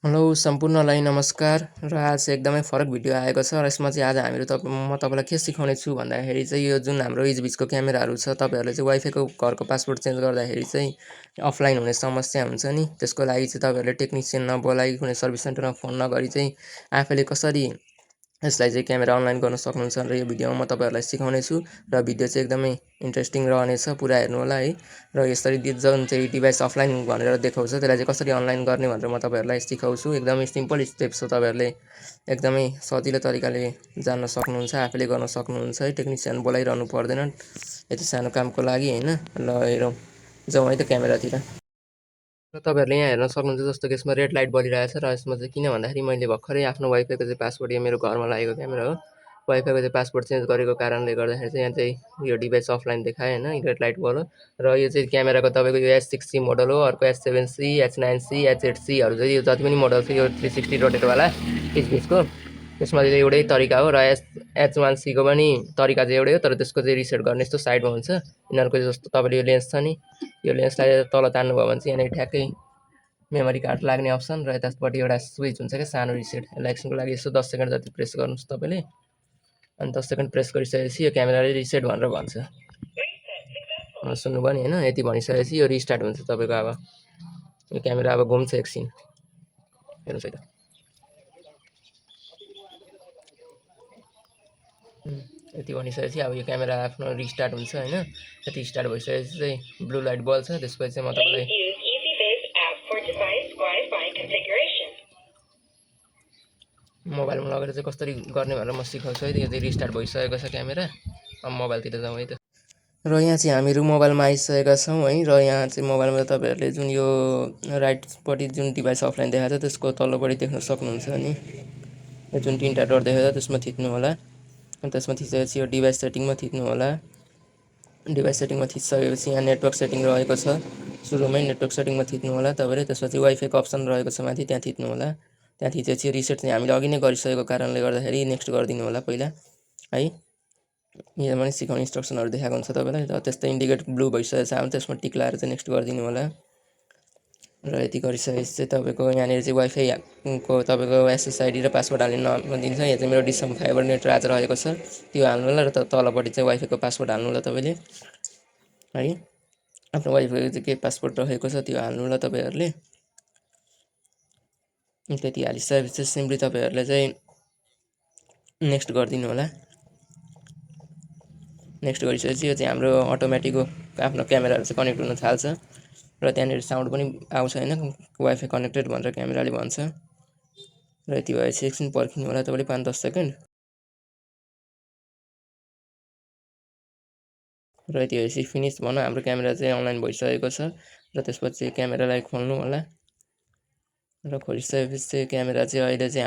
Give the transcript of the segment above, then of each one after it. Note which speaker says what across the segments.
Speaker 1: Hello सम्पूर्णलाई नमस्कार र आज एकदमै फरक भिडियो आएको छ र यसमा चाहिँ आज म तपाईँलाई के सिकाउने छु भन्दाखेरि चाहिँ यो जुन हाम्रो इजबिचको क्यामेराहरू छ तपाईँहरूले चाहिँ वाइफाईको घरको पासवर्ड चेन्ज गर्दाखेरि चाहिँ अफलाइन हुने समस्या हुन्छ नि त्यसको लागि चाहिँ तपाईँहरूले टेक्निसियन नबोलाई कुनै सर्भिस सेन्टरमा फोन नगरी चाहिँ आफैले कसरी यसलाई चाहिँ क्यामेरा अनलाइन गर्न सक्नुहुन्छ र यो भिडियोमा म तपाईँहरूलाई सिकाउने छु र भिडियो चाहिँ एकदमै इन्ट्रेस्टिङ रहनेछ पुरा हेर्नु होला है र यसरी जुन चाहिँ डिभाइस अफलाइन भनेर देखाउँछ त्यसलाई चाहिँ कसरी अनलाइन गर्ने भनेर म तपाईँहरूलाई सिकाउँछु एकदमै सिम्पल स्टेप्स हो तपाईँहरूले एकदमै सजिलो तरिकाले जान्न सक्नुहुन्छ आफैले गर्न सक्नुहुन्छ है टेक्निसियन बोलाइरहनु पर्दैन यति सानो कामको लागि हैन ल हेरौँ जाउँ है त क्यामेरातिर र तपाईँहरूले यहाँ हेर्न सक्नुहुन्छ जस्तो कि यसमा रेड लाइट बलिरहेछ र यसमा चाहिँ किन भन्दाखेरि मैले भर्खरै आफ्नो वाइफाईको चाहिँ पासवर्ड यो मेरो घरमा लागेको क्यामेरा हो वाइफाईको चाहिँ पासवर्ड चेन्ज गरेको कारणले गर्दाखेरि चाहिँ यहाँ चाहिँ यो डिभाइस अफलाइन देखायो होइन रेड लाइट बल्यो र यो चाहिँ क्यामेराको तपाईँको यो S6C मोडल हो अर्को S7C H9C H8Cहरू चाहिँ यो जति पनि मोडल छ यो 360 रोटेटवाला इचबिचको त्यसमा चाहिँ एउटै तरिका हो र H1Cको पनि तरिका चाहिँ एउटै हो तर त्यसको चाहिँ रिसेट गर्ने यस्तो साइडमा हुन्छ यिनीहरूको जस्तो तपाईँले यो लेन्स छ नि यो लेन्सलाई तल तान्नुभयो भने चाहिँ यहाँनिर ठ्याक्कै मेमोरी कार्ड लाग्ने अप्सन र यतापट्टि एउटा स्विच हुन्छ क्या सानो रिसेट यसलाई एकछिनको लागि यसो 10 सेकेन्ड जति प्रेस गर्नुहोस् तपाईँले अनि 10 सेकेन्ड प्रेस गरिसकेपछि यो क्यामेराले रिसेट भनेर भन्छ सुन्नुभयो नि होइन यति भनिसकेपछि यो रिस्टार्ट हुन्छ तपाईँको अब यो क्यामेरा अब घुम्छ एकछिन हेर्नुहोस् है त यति भनिसकेपछि अब यो क्यामेरा आफ्नो रिस्टार्ट हुन्छ होइन यति स्टार्ट भइसकेपछि चाहिँ ब्लू लाइट बल्छ त्यसपछि चाहिँ म तपाईँलाई मोबाइलमा लगेर चाहिँ कसरी गर्ने भनेर म सिकाउँछु है यो चाहिँ रिस्टार्ट भइसकेको छ क्यामेरा अब मोबाइलतिर जाउँ है त र यहाँ चाहिँ हामीहरू मोबाइलमा आइसकेका छौँ है र यहाँ चाहिँ मोबाइलमा तपाईँहरूले जुन यो राइटपट्टि जुन डिभाइस अफलाइन देखाएको छ त्यसको तल्लोपट्टि देख्न सक्नुहुन्छ नि यो जुन तिनवटा डट देखाएको छ त्यसमा थिच्नु होला अनि त्यसमा थिचेपछि यो डिभाइस सेटिङमा थिच्नु होला डिभाइस सेटिङमा थिचिसकेपछि यहाँ नेटवर्क सेटिङ रहेको छ सुरुमै नेटवर्क सेटिङमा थिच्नु होला तपाईँले त्यसपछि वाइफाईको अप्सन रहेको छ माथि त्यहाँ थिच्नु होला त्यहाँ थिचेपछि रिसेट चाहिँ हामीले अघि नै गरिसकेको कारणले गर्दाखेरि नेक्स्ट गरिदिनु होला पहिला है यहाँ पनि सिकाउने इन्स्ट्रक्सनहरू देखाएको हुन्छ तपाईँलाई र त्यस्तै इन्डिकेट ब्लू भइसकेको छ त्यसमा टिक लाएर चाहिँ नेक्स्ट गरिदिनु होला र यति गरिसकेपछि चाहिँ तपाईँको यहाँनिर चाहिँ वाइफाईको तपाईँको SSID र पासवर्ड हाल्ने नदिन्छ यहाँ चाहिँ मेरो डिसम फाइबर नेट आज रहेको छ त्यो हाल्नु होला र तलपट्टि चाहिँ वाइफाईको पासवर्ड हाल्नु होला तपाईँले है आफ्नो वाइफाईको चाहिँ के पासवर्ड रहेको छ त्यो हाल्नु होला तपाईँहरूले त्यति हालिसकेपछि चाहिँ सिम्पली तपाईँहरूले चाहिँ नेक्स्ट गरिदिनु होला नेक्स्ट गरिसकेपछि यो चाहिँ हाम्रो अटोमेटिक आफ्नो क्यामेराहरू चाहिँ कनेक्ट हुन थाल्छ र त्यहाँनिर साउन्ड पनि आउँछ होइन वाइफाई कनेक्टेड भनेर क्यामेराले भन्छ र यति भएपछि एकछिन पर्खिनु होला तपाईँले 5-10 सेकेन्ड र यति भएपछि फिनिस भनौँ हाम्रो क्यामेरा चाहिँ अनलाइन भइसकेको छ र त्यसपछि क्यामेरालाई खोल्नु होला र खोलिसकेपछि चाहिँ क्यामेरा चाहिँ अहिले चाहिँ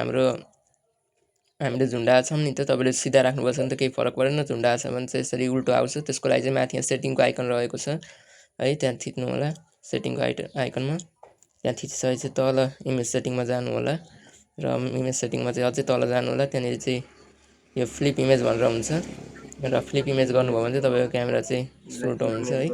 Speaker 1: हामीले झुन्डाएको छौँ नि त तपाईँले सिधा राख्नुपर्छ भने त केही फरक परेन झुन्डाएको छ भने चाहिँ यसरी उल्टो आउँछ त्यसको लागि चाहिँ माथि यहाँ सेटिङको आइकन रहेको छ है त्यहाँ थिच्नु होला सेटिङको आइकनमा त्यहाँ थिचिसकेपछि तल इमेज सेटिङमा जानु होला र इमेज सेटिङमा चाहिँ अझै तल जानु होला त्यहाँनिर चाहिँ यो फ्लिप इमेज भनेर हुन्छ र फ्लिप इमेज गर्नुभयो भने चाहिँ तपाईँको क्यामेरा चाहिँ सुट हुन्छ है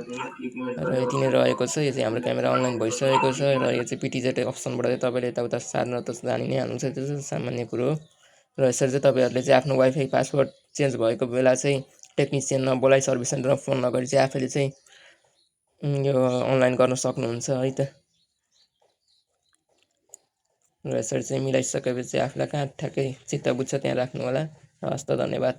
Speaker 1: र यति नै रहेको छ यो चाहिँ हाम्रो क्यामेरा अनलाइन भइसकेको छ र यो चाहिँ पिटिजेड अप्सनबाट चाहिँ तपाईँले यताउता सार्न त जानि नै हाल्नुहुन्छ त्यो चाहिँ सामान्य कुरो हो र यसरी चाहिँ तपाईँहरूले चाहिँ आफ्नो वाइफाई पासवर्ड चेन्ज भएको बेला चाहिँ टेक्निसियन नबोलाई सर्भिस सेन्टरमा फोन नगरी चाहिँ आफैले चाहिँ यो अनलाइन गर्न सक्नुहुन्छ है त र यसरी चाहिँ मिलाइसकेपछि आफूलाई कहाँ ठ्याक्कै चित्त बुझ्छ त्यहाँ राख्नु होला हस् त धन्यवाद।